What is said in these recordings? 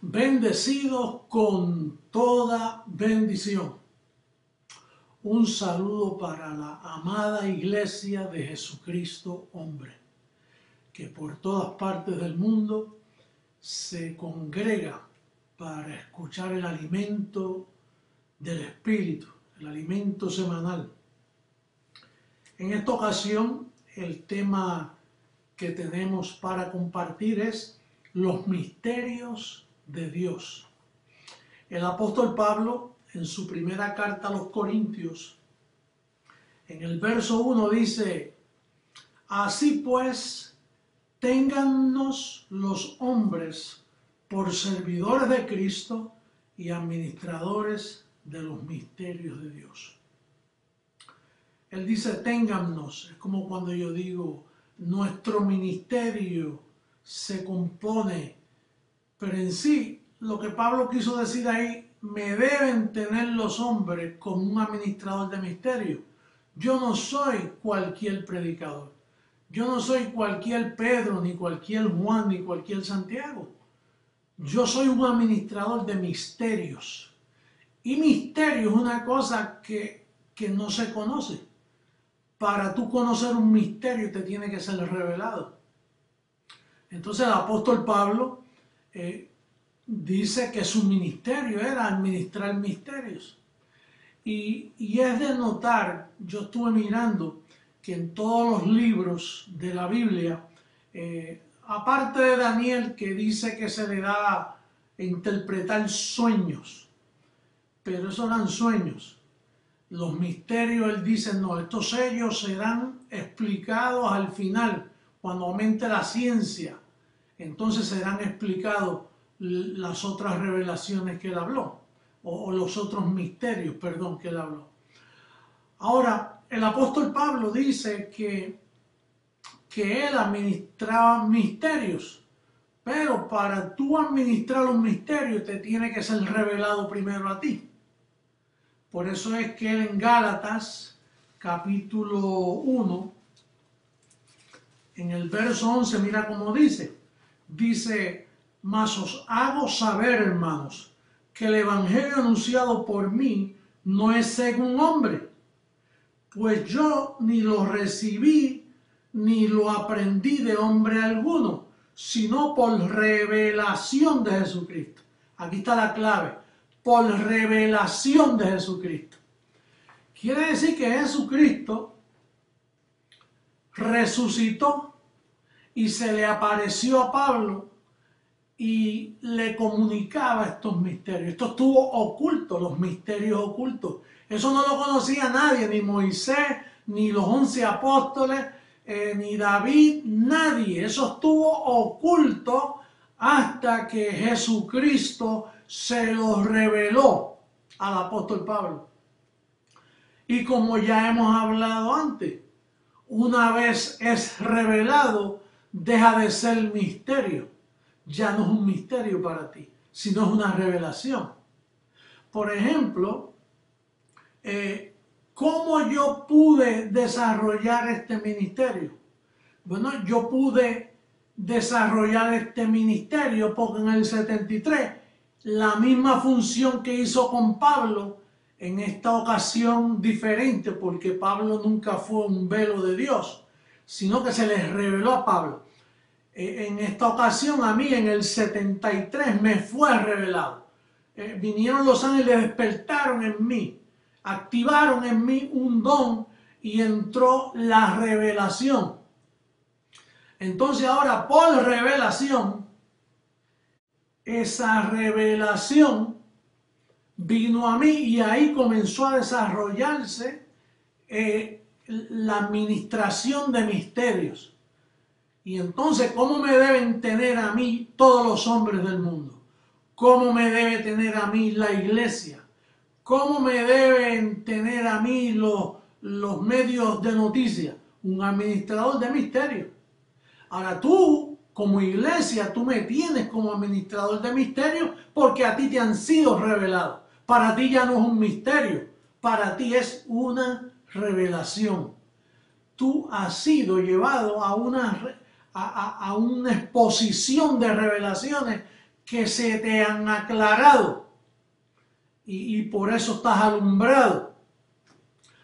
bendecidos con toda bendición. Un saludo para la amada Iglesia de Jesucristo Hombre, que por todas partes del mundo se congrega para escuchar el alimento del Espíritu, el alimento semanal. En esta ocasión, el tema que tenemos para compartir es los misterios de Dios. El apóstol Pablo, en su primera carta a los Corintios, en el verso 1 dice: así pues, téngannos los hombres por servidores de Cristo y administradores de los misterios de Dios. Él dice téngannos, es como cuando yo digo nuestro ministerio se compone, pero en sí lo que Pablo quiso decir ahí, me deben tener los hombres como un administrador de misterio. Yo no soy cualquier predicador, yo no soy cualquier Pedro, ni cualquier Juan, ni cualquier Santiago. Yo soy un administrador de misterios. Y misterio es una cosa que no se conoce. Para tú conocer un misterio te tiene que ser revelado. Entonces el apóstol Pablo dice que su ministerio era administrar misterios. Y es de notar, yo estuve mirando que en todos los libros de la Biblia, aparte de Daniel, que dice que se le da a interpretar sueños, pero esos eran sueños. Los misterios, él dice, no, estos sellos serán explicados al final, cuando aumente la ciencia. Entonces serán explicados las otras revelaciones que él habló, o los otros misterios, perdón, que él habló. Ahora, el apóstol Pablo dice que él administraba misterios, pero para tú administrar un misterio te tiene que ser revelado primero a ti. Por eso es que él en Gálatas, capítulo 1, en el verso 11, mira cómo dice. Dice: mas os hago saber, hermanos, que el evangelio anunciado por mí no es según hombre, pues yo ni lo recibí ni lo aprendí de hombre alguno, sino por revelación de Jesucristo. Aquí está la clave: por revelación de Jesucristo. Quiere decir que Jesucristo resucitó y se le apareció a Pablo y le comunicaba estos misterios. Esto estuvo oculto, los misterios ocultos. Eso no lo conocía nadie, ni Moisés, ni los 11 apóstoles, ni David, nadie. Eso estuvo oculto hasta que Jesucristo se lo reveló al apóstol Pablo. Y como ya hemos hablado antes, una vez es revelado, deja de ser misterio. Ya no es un misterio para ti, sino es una revelación. Por ejemplo, ¿cómo yo pude desarrollar este ministerio? Bueno, yo pude desarrollar este ministerio porque en el 73, la misma función que hizo con Pablo, en esta ocasión diferente, porque Pablo nunca fue un velo de Dios, sino que se les reveló a Pablo. En esta ocasión a mí en el 73 me fue revelado. Vinieron los ángeles, despertaron en mí, activaron en mí un don y entró la revelación. Entonces ahora por revelación, esa revelación vino a mí y ahí comenzó a desarrollarse la administración de misterios. Y entonces, ¿cómo me deben tener a mí todos los hombres del mundo? ¿Cómo me debe tener a mí la iglesia? ¿Cómo me deben tener a mí los medios de noticias? Un administrador de misterios. Ahora tú, como iglesia, tú me tienes como administrador de misterios porque a ti te han sido revelados. Para ti ya no es un misterio, para ti es una revelación. Tú has sido llevado a una exposición de revelaciones que se te han aclarado y por eso estás alumbrado.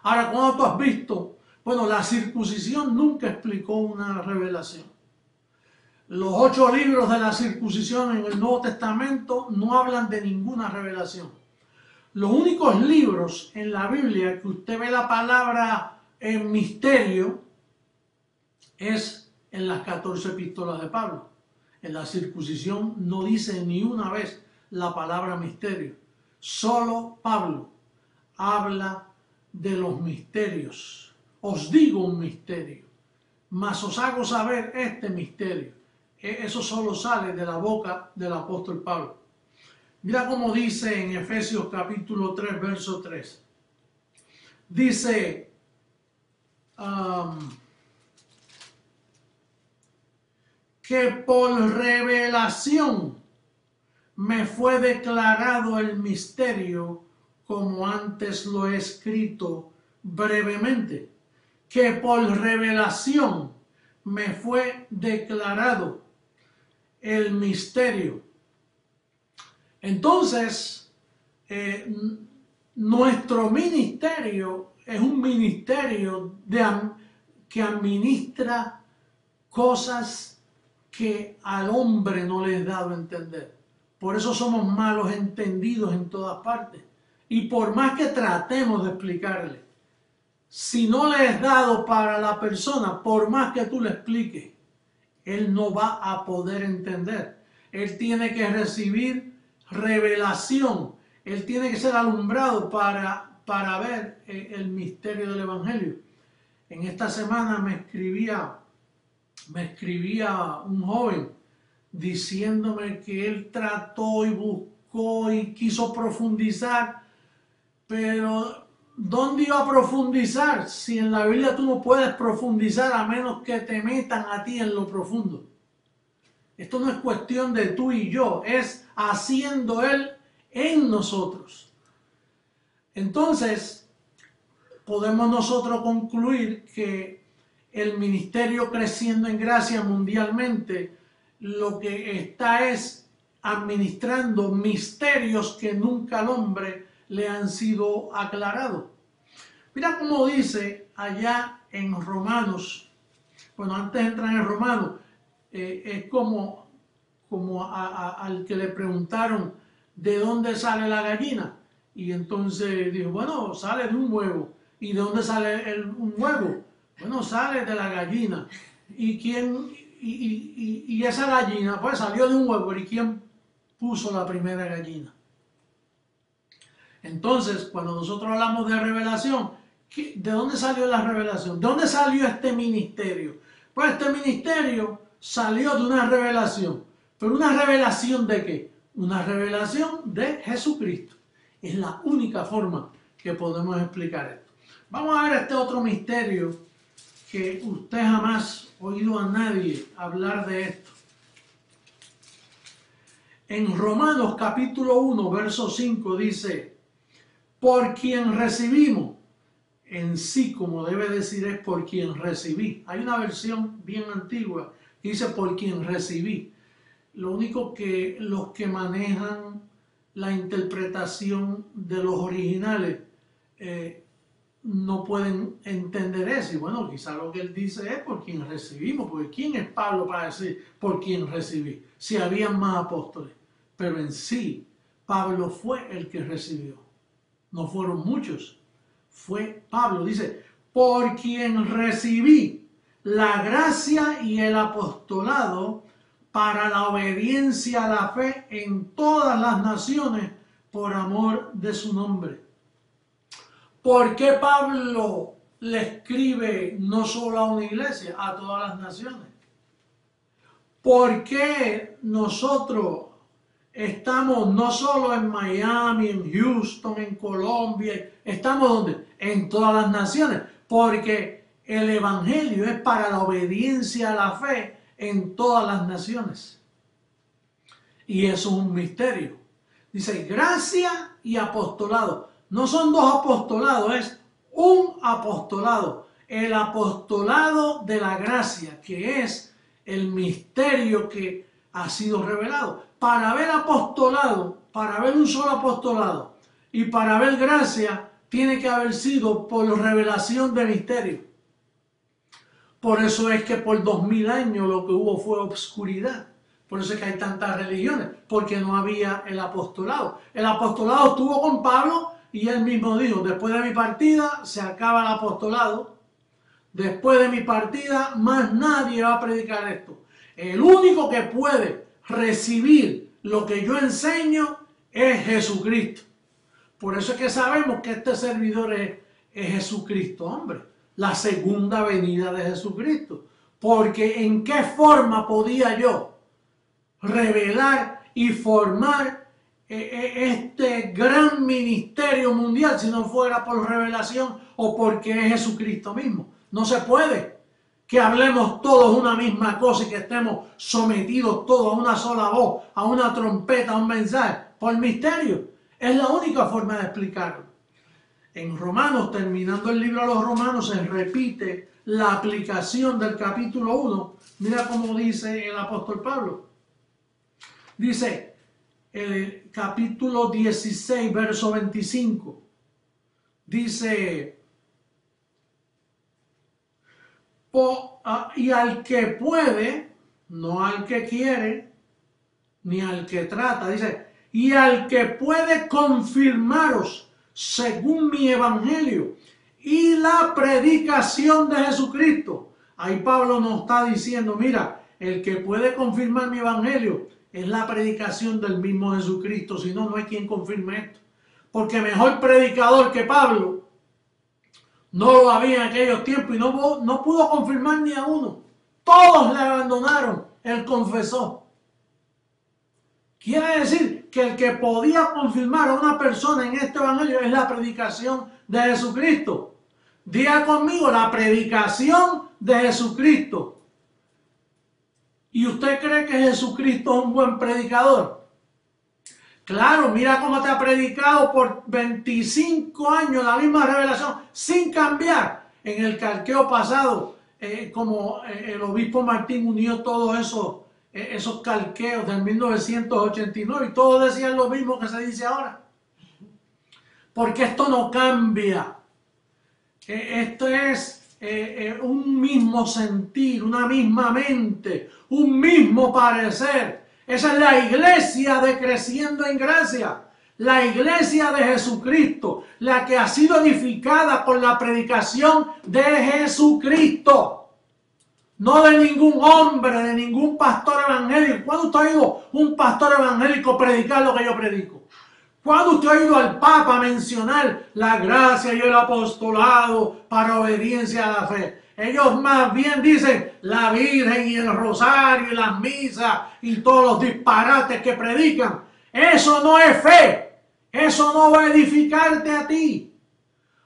Ahora, ¿cuándo tú has visto? Bueno, la circuncisión nunca explicó una revelación. Los 8 libros de la circuncisión en el Nuevo Testamento no hablan de ninguna revelación. Los únicos libros en la Biblia que usted ve la palabra en misterio es en las 14 epístolas de Pablo. En la circuncisión no dice ni una vez la palabra misterio. Solo Pablo habla de los misterios. Os digo un misterio, mas os hago saber este misterio. Eso solo sale de la boca del apóstol Pablo. Mira cómo dice en Efesios capítulo 3, verso 3. Dice, que por revelación me fue declarado el misterio, como antes lo he escrito brevemente. Que por revelación me fue declarado el misterio. Entonces, nuestro ministerio es un ministerio que administra cosas que al hombre no le es dado a entender. Por eso somos malos entendidos en todas partes. Y por más que tratemos de explicarle, si no le es dado para la persona, por más que tú le expliques, él no va a poder entender. Él tiene que recibir revelación. Él tiene que ser alumbrado para ver el misterio del Evangelio. En esta semana me escribía un joven diciéndome que él trató y buscó y quiso profundizar, pero ¿dónde iba a profundizar? Si en la Biblia tú no puedes profundizar a menos que te metan a ti en lo profundo. Esto no es cuestión de tú y yo, es haciendo Él en nosotros. Entonces, podemos nosotros concluir que el ministerio Creciendo en Gracia mundialmente lo que está es administrando misterios que nunca al hombre le han sido aclarados. Mira cómo dice allá en Romanos, bueno, antes de entrar en Romanos, es como al que le preguntaron de dónde sale la gallina. Y entonces dijo, bueno, sale de un huevo. ¿Y de dónde sale un huevo? Bueno, sale de la gallina. ¿Y esa gallina? Pues salió de un huevo. ¿Y quién puso la primera gallina? Entonces, cuando nosotros hablamos de revelación, ¿de dónde salió la revelación? ¿De dónde salió este ministerio? Pues este ministerio salió de una revelación. ¿Pero una revelación de qué? Una revelación de Jesucristo. Es la única forma que podemos explicar esto. Vamos a ver este otro misterio que usted jamás ha oído a nadie hablar de esto. En Romanos capítulo 1, verso 5 dice, por quien recibimos, en sí como debe decir es por quien recibí. Hay una versión bien antigua que dice por quien recibí. Lo único que los que manejan la interpretación de los originales no pueden entender eso. Y bueno, quizá lo que él dice es por quien recibimos, porque ¿quién es Pablo para decir por quien recibí? Si habían más apóstoles. Pero en sí, Pablo fue el que recibió. No fueron muchos. Fue Pablo. Dice, por quien recibí la gracia y el apostolado para la obediencia a la fe en todas las naciones por amor de su nombre. ¿Por qué Pablo le escribe no solo a una iglesia, a todas las naciones? ¿Por qué nosotros estamos no solo en Miami, en Houston, en Colombia, estamos ¿dónde? En todas las naciones? Porque el evangelio es para la obediencia a la fe en todas las naciones. Y eso es un misterio. Dice gracia y apostolado. No son dos apostolados, es un apostolado. El apostolado de la gracia, que es el misterio que ha sido revelado. para haber apostolado, para haber un solo apostolado y para haber gracia, tiene que haber sido por revelación de misterio. Por eso es que por 2000 años lo que hubo fue obscuridad. Por eso es que hay tantas religiones, porque no había el apostolado. El apostolado estuvo con Pablo y él mismo dijo, después de mi partida se acaba el apostolado. Después de mi partida más nadie va a predicar esto. El único que puede recibir lo que yo enseño es Jesucristo. Por eso es que sabemos que este servidor es Jesucristo, hombre. La segunda venida de Jesucristo. Porque ¿en qué forma podía yo revelar y formar este gran ministerio mundial si no fuera por revelación o porque es Jesucristo mismo? No se puede que hablemos todos una misma cosa y que estemos sometidos todos a una sola voz, a una trompeta, a un mensaje, por misterio. Es la única forma de explicarlo. En Romanos, terminando el libro de los Romanos, se repite la aplicación del capítulo 1. Mira cómo dice el apóstol Pablo. Dice el capítulo 16, verso 25. Dice, y al que puede, no al que quiere, ni al que trata, dice, y al que puede confirmaros según mi evangelio y la predicación de Jesucristo. Ahí Pablo nos está diciendo, mira, el que puede confirmar mi evangelio es la predicación del mismo Jesucristo, si no, no hay quien confirme esto. Porque mejor predicador que Pablo no lo había en aquellos tiempos y no pudo confirmar ni a uno. Todos le abandonaron, él confesó. Quiere decir que el que podía confirmar a una persona en este evangelio es la predicación de Jesucristo. Diga conmigo, la predicación de Jesucristo. ¿Y usted cree que Jesucristo es un buen predicador? Claro, mira cómo te ha predicado por 25 años la misma revelación, sin cambiar. En el calqueo pasado, como el obispo Martín unió todos esos calqueos del 1989 y todos decían lo mismo que se dice ahora. Porque esto no cambia. Esto es un mismo sentir, una misma mente, un mismo parecer. Esa es la iglesia de Creciendo en Gracia, la iglesia de Jesucristo, la que ha sido edificada por la predicación de Jesucristo, no de ningún hombre, de ningún pastor evangélico. ¿Cuándo usted ha oído un pastor evangélico predicar lo que yo predico? ¿Cuándo usted ha oído al Papa mencionar la gracia y el apostolado para obediencia a la fe? Ellos más bien dicen la Virgen y el rosario y las misas y todos los disparates que predican. Eso no es fe. Eso no va a edificarte a ti.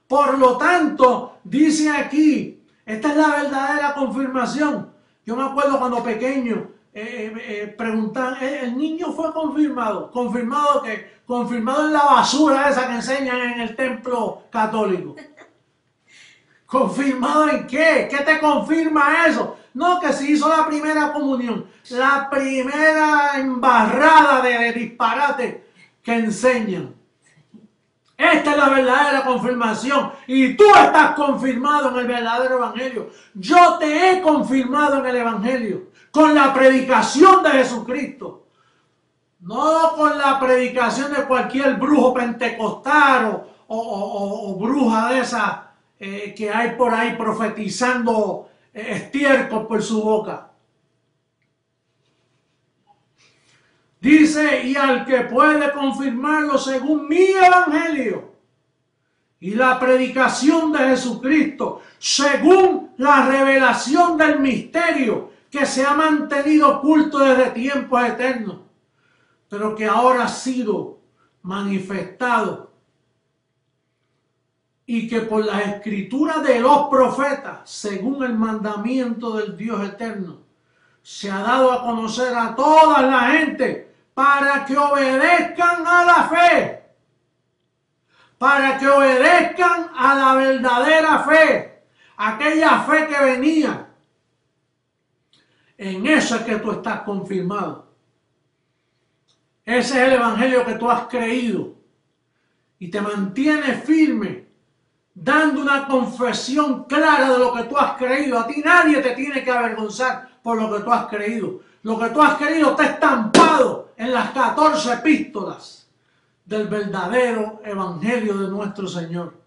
Por lo tanto, dice aquí, esta es la verdadera confirmación. Yo me acuerdo cuando pequeño preguntaban, ¿el niño fue confirmado? ¿Confirmado qué? Confirmado en la basura esa que enseñan en el templo católico. ¿Confirmado en qué? ¿Qué te confirma eso? No, que se hizo la primera comunión, la primera embarrada de disparate que enseñan. Esta es la verdadera confirmación y tú estás confirmado en el verdadero evangelio. Yo te he confirmado en el evangelio con la predicación de Jesucristo. No con la predicación de cualquier brujo pentecostal o bruja de esas que hay por ahí profetizando estiércol por su boca. Dice, y al que puede confirmarlo según mi evangelio y la predicación de Jesucristo, según la revelación del misterio que se ha mantenido oculto desde tiempos eternos, pero que ahora ha sido manifestado y que por las escrituras de los profetas, según el mandamiento del Dios eterno, se ha dado a conocer a toda la gente para que obedezcan a la fe, para que obedezcan a la verdadera fe, aquella fe que venía. En eso es que tú estás confirmado. ese es el evangelio que tú has creído y te mantienes firme, dando una confesión clara de lo que tú has creído. A ti nadie te tiene que avergonzar por lo que tú has creído. Lo que tú has creído está estampado en las 14 epístolas del verdadero evangelio de nuestro Señor.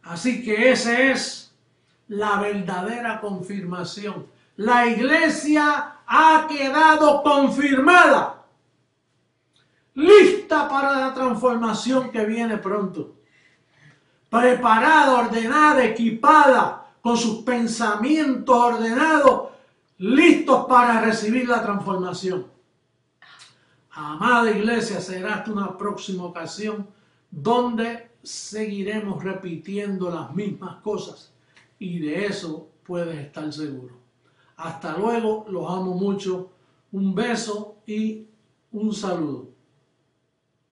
Así que esa es la verdadera confirmación. La iglesia ha quedado confirmada, lista para la transformación que viene pronto. Preparada, ordenada, equipada, con sus pensamientos ordenados, listos para recibir la transformación. Amada iglesia, será hasta una próxima ocasión donde seguiremos repitiendo las mismas cosas y de eso puedes estar seguro. Hasta luego, los amo mucho, un beso y un saludo.